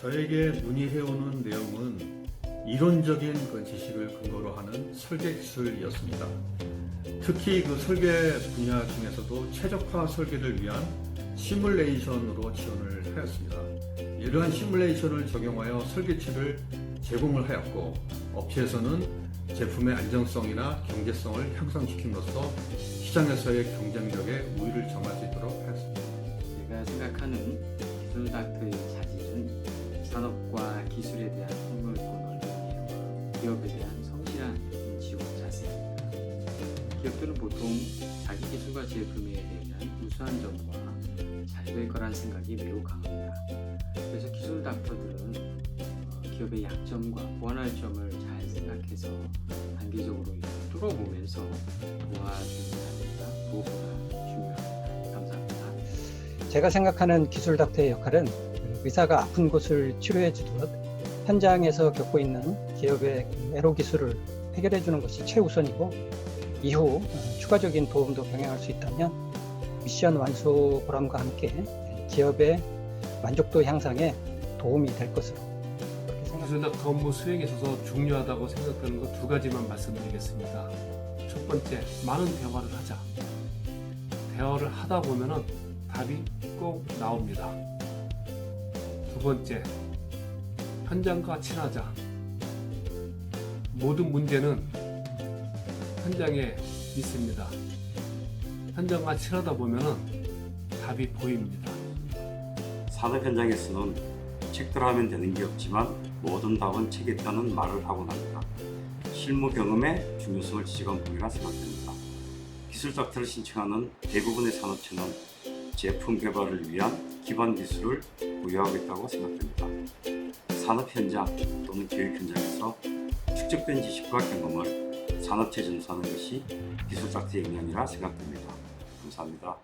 저에게 문의해오는 내용은 이론적인 그 지식을 근거로 하는 설계 기술이었습니다. 특히 그 설계 분야 중에서도 최적화 설계를 위한 시뮬레이션으로 지원을 하였습니다. 이러한 시뮬레이션을 적용하여 설계치를 제공을 하였고, 업체에서는 제품의 안정성이나 경제성을 향상시킴으로써 시장에서의 경쟁력에 우위를 점할 수 있도록 하였습니다. 제가 생각하는 기술 닥터의 자질은 산업과 기술에 대한 폭넓은 이해와 기업에 대한 성실한 인지와 자세입니다. 기업들은 보통 자기 기술과 제품에 대한 우수한 점과 잘 될 거란 생각이 매우 강합니다. 그래서 기술 닥터들은 기업의 약점과 보완할 점을 잘 생각해서 단계적으로 뚫어보면서 도와주는 자리가 무엇보다 중요합니다. 감사합니다. 제가 생각하는 기술 닥터의 역할은 의사가 아픈 곳을 치료해 주듯 현장에서 겪고 있는 기업의 애로 기술을 해결해 주는 것이 최우선이고, 이후 추가적인 도움도 병행할 수 있다면 미션 완수 보람과 함께 기업의 만족도 향상에 도움이 될 것으로 그렇게 생각합니다. 기술 닥터 업무 수행에 있어서 중요하다고 생각되는 것 두 가지만 말씀드리겠습니다. 첫 번째, 많은 대화를 하자. 대화를 하다 보면은 답이 꼭 나옵니다. 두 번째, 현장과 친하자. 모든 문제는 현장에 있습니다. 현장과 친하다 보면은 답이 보입니다. 산업 현장에서는 책대로 하면 되는 게 없지만 모든 답은 책에 있다는 말을 하곤 합니다. 실무 경험의 중요성을 지적한 분이라 생각됩니다. 기술 닥터를 신청하는 대부분의 산업체는 제품 개발을 위한 기반 기술을 보유하고 있다고 생각됩니다. 산업 현장 또는 교육 현장에서 축적된 지식과 경험을 산업체에 전수하는 것이 기술 닥터의 역량이라 생각됩니다. 감사합니다.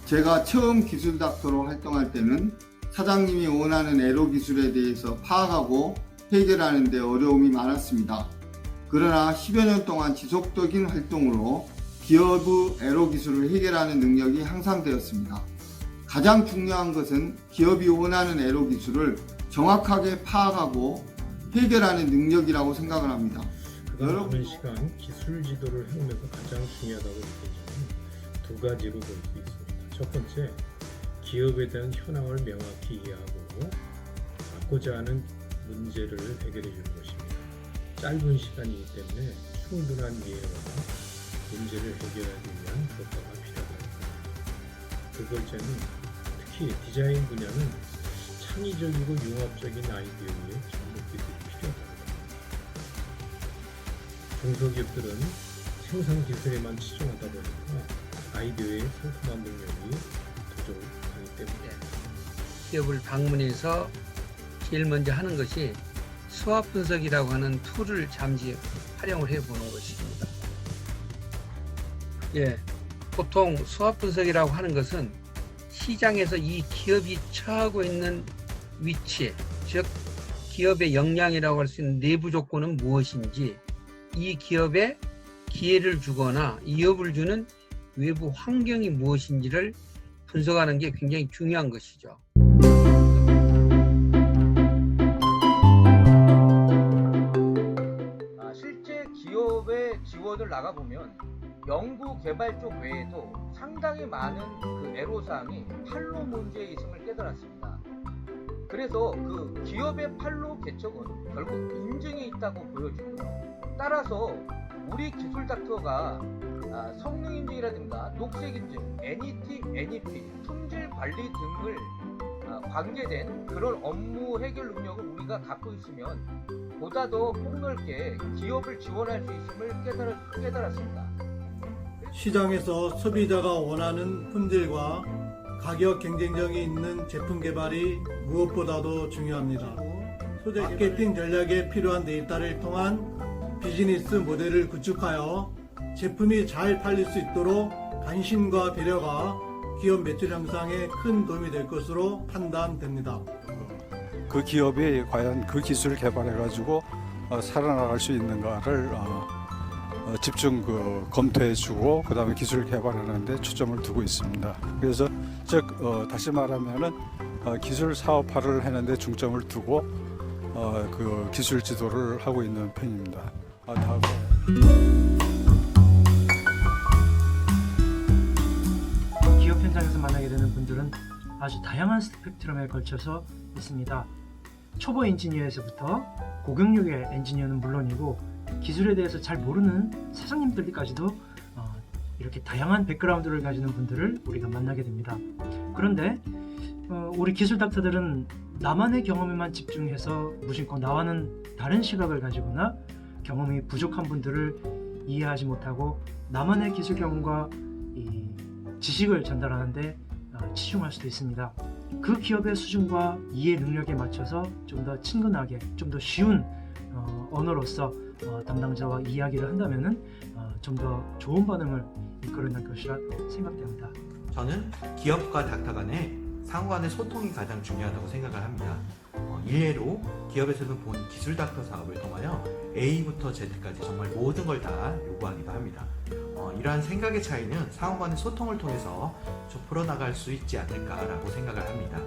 제가 처음 기술 닥터로 활동할 때는 사장님이 원하는 애로 기술에 대해서 파악하고 해결하는 데 어려움이 많았습니다. 그러나 10여 년 동안 지속적인 활동으로 기업의 애로 기술을 해결하는 능력이 향상되었습니다. 가장 중요한 것은 기업이 원하는 애로 기술을 정확하게 파악하고 해결하는 능력이라고 생각을 합니다. 그간 오랜 시간 기술 지도를 해오면서 가장 중요하다고 느낀 점은 두 가지로 볼 수 있습니다. 첫 번째, 기업에 대한 현황을 명확히 이해하고 받고자 하는 문제를 해결해 주는 것입니다. 짧은 시간이기 때문에 충분한 이해와 문제를 해결하기 위한 효과가 필요합니다. 두 번째는 특히 디자인 분야는 창의적이고 융합적인 아이디어에 전문 기술이 필요하다고 합니다. 중소기업들은 생산 기술에만 치중하다 보니까 아이디어의 상품화 능력이 부족하기 때문에 기업을 방문해서 제일 먼저 하는 것이 수압 분석이라고 하는 툴을 잠시 활용을 해보는 것입니다. 보통 수압 분석이라고 하는 것은 시장에서 이 기업이 처하고 있는 위치, 즉 기업의 역량이라고 할 수 있는 내부 조건은 무엇인지, 이 기업에 기회를 주거나 이업을 주는 외부 환경이 무엇인지를 분석하는 게 굉장히 중요한 것이죠. 실제 기업의 지원을 나가보면 연구 개발 쪽 외에도 상당히 많은 그 애로사항이 판로 문제에 있음을 깨달았습니다. 그래서 그 기업의 판로 개척은 결국 인증에 있다고 보여지고요. 따라서 우리 기술 닥터가 성능 인증이라든가 녹색 인증, NET, NEP, 품질 관리 등을 관계된 그런 업무 해결 능력을 우리가 갖고 있으면 보다 더 폭넓게 기업을 지원할 수 있음을 깨달았습니다. 시장에서 소비자가 원하는 품질과 가격 경쟁력이 있는 제품 개발이 무엇보다도 중요합니다. 마케팅 전략에 필요한 데이터를 통한 비즈니스 모델을 구축하여 제품이 잘 팔릴 수 있도록 관심과 배려가 기업 매출 향상에 큰 도움이 될 것으로 판단됩니다. 그 기업이 과연 그 기술을 개발해 가지고 살아나갈 수 있는가를 집중 검토해주고 그다음에 기술 개발하는 데 초점을 두고 있습니다. 그래서 즉 다시 말하면은 기술 사업화를 하는데 중점을 두고 그 기술 지도를 하고 있는 편입니다. 다음에 기업 현장에서 만나게 되는 분들은 아주 다양한 스펙트럼에 걸쳐서 있습니다. 초보 엔지니어에서부터 고경력의 엔지니어는 물론이고 기술에 대해서 잘 모르는 사장님들까지도 이렇게 다양한 백그라운드를 가지는 분들을 우리가 만나게 됩니다. 그런데 우리 기술 닥터들은 나만의 경험에만 집중해서 무심코 나와는 다른 시각을 가지거나 경험이 부족한 분들을 이해하지 못하고 나만의 기술 경험과 이 지식을 전달하는데 치중할 수도 있습니다. 그 기업의 수준과 이해 능력에 맞춰서 좀 더 친근하게, 좀 더 쉬운 언어로서 담당자와 이야기를 한다면은 좀 더 좋은 반응을 이끌어낼 것이라 생각됩니다. 저는 기업과 닥터 간의 상호 간의 소통이 가장 중요하다고 생각을 합니다. 일례로 기업에서는 본 기술 닥터 사업을 통하여 A부터 Z까지 정말 모든 걸 다 요구하기도 합니다. 이러한 생각의 차이는 상호 간의 소통을 통해서 좀 풀어나갈 수 있지 않을까라고 생각을 합니다.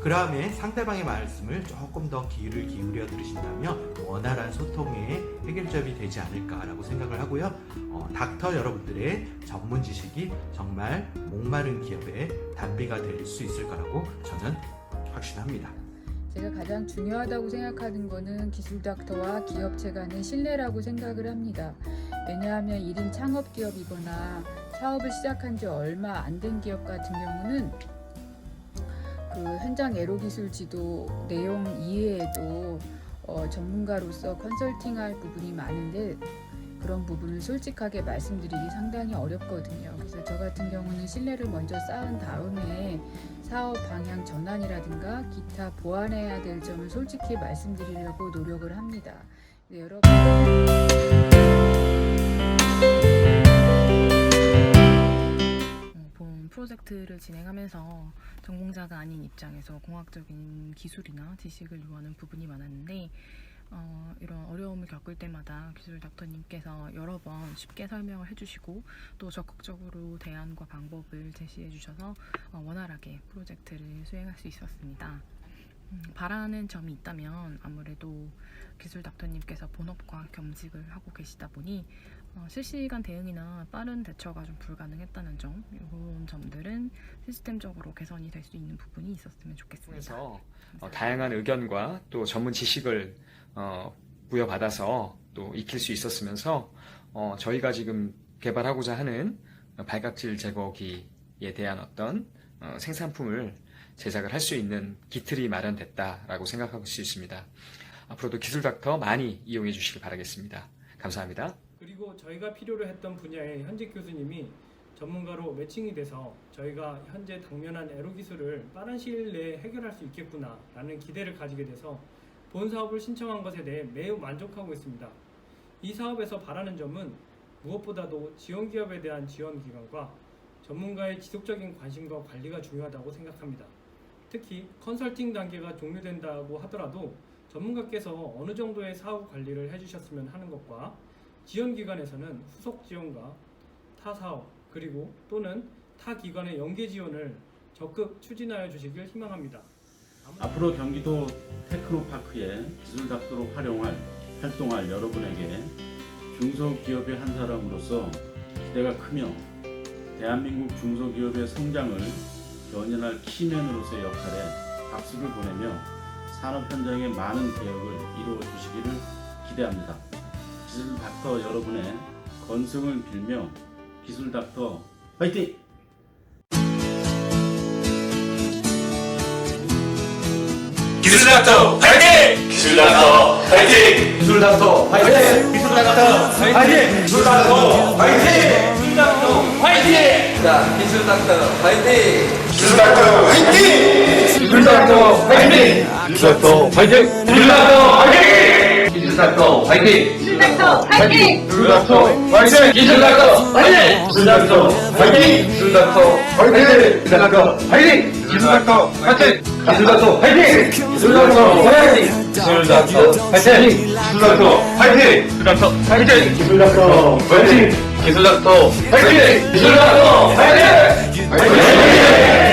그다음에 상대방의 말씀을 조금 더 귀를 기울여 들으신다면 원활한 소통의 해결점이 되지 않을까라고 생각을 하고요. 닥터 여러분들의 전문 지식이 정말 목마른 기업의 단비가 될 수 있을 거라고 저는 확신합니다. 제가 가장 중요하다고 생각하는 것은 기술 닥터와 기업체 간의 신뢰라고 생각을 합니다. 왜냐하면 1인 창업 기업이거나 사업을 시작한 지 얼마 안 된 기업 같은 경우는 그 현장 에로 기술 지도 내용 이외에도 전문가로서 컨설팅할 부분이 많은데 그런 부분을 솔직하게 말씀드리기 상당히 어렵거든요. 그래서 저 같은 경우는 신뢰를 먼저 쌓은 다음에 사업 방향 전환이라든가 기타 보완해야 될 점을 솔직히 말씀드리려고 노력을 합니다. 여러분 본 프로젝트를 진행하면서 전공자가 아닌 입장에서 공학적인 기술이나 지식을 요하는 부분이 많았는데 이런 어려움을 겪을 때마다 기술 닥터님께서 여러 번 쉽게 설명을 해주시고 또 적극적으로 대안과 방법을 제시해 주셔서 원활하게 프로젝트를 수행할 수 있었습니다. 바라는 점이 있다면 아무래도 기술 닥터님께서 본업과 겸직을 하고 계시다 보니 실시간 대응이나 빠른 대처가 좀 불가능했다는 점, 이런 점들은 시스템적으로 개선이 될 수 있는 부분이 있었으면 좋겠습니다. 그래서 다양한 의견과 또 전문 지식을 부여받아서 또 익힐 수 있었으면서 저희가 지금 개발하고자 하는 발각질 제거기에 대한 어떤 생산품을 제작을 할 수 있는 기틀이 마련됐다라고 생각할 수 있습니다. 앞으로도 기술 닥터 많이 이용해 주시길 바라겠습니다. 감사합니다. 그리고 저희가 필요로 했던 분야의 현직 교수님이 전문가로 매칭이 돼서 저희가 현재 당면한 에로 기술을 빠른 시일 내에 해결할 수 있겠구나 라는 기대를 가지게 돼서 본 사업을 신청한 것에 대해 매우 만족하고 있습니다. 이 사업에서 바라는 점은 무엇보다도 지원기업에 대한 지원기관과 전문가의 지속적인 관심과 관리가 중요하다고 생각합니다. 특히 컨설팅 단계가 종료된다고 하더라도 전문가께서 어느 정도의 사업 관리를 해주셨으면 하는 것과 지원기관에서는 후속 지원과 타 사업 그리고 또는 타 기관의 연계 지원을 적극 추진하여 주시길 희망합니다. 앞으로 경기도 테크노파크에 기술 닥터로 활동할 여러분에게 중소기업의 한 사람으로서 기대가 크며 대한민국 중소기업의 성장을 견인할 키맨으로서의 역할에 박수를 보내며 산업 현장의 많은 개혁을 이루어 주시기를 기대합니다. 기술 닥터 여러분의 건승을 빌며 기술 닥터 화이팅! 기술 닥터 화이팅! 기술 닥터 화이팅! 기술 닥터 화이팅! 기술 닥터 화이팅! 기술 닥터 화이팅! 기술 닥터 화이팅! 자, 기술 닥터 화이팅! 기술 닥터 화이팅! 기술 닥터 화이팅! 기술 닥터 화이팅! 기술 닥터 화이팅! 기술닥터 화이팅! 기술닥터 화이팅! 기술닥터 화이팅! 기술닥터 화이팅! 기술닥터 화이팅! 기술닥터 화이팅! 기술닥터 화이팅! 기술닥터 화이팅! 기술닥터 화이팅! 기술닥터 화이팅! 기술닥터 화이팅! 기술닥터 화이팅! 기술닥터 화이팅! 기술닥터 화이팅! 기술닥터 화이팅! 기술닥터 화이팅! 화이팅!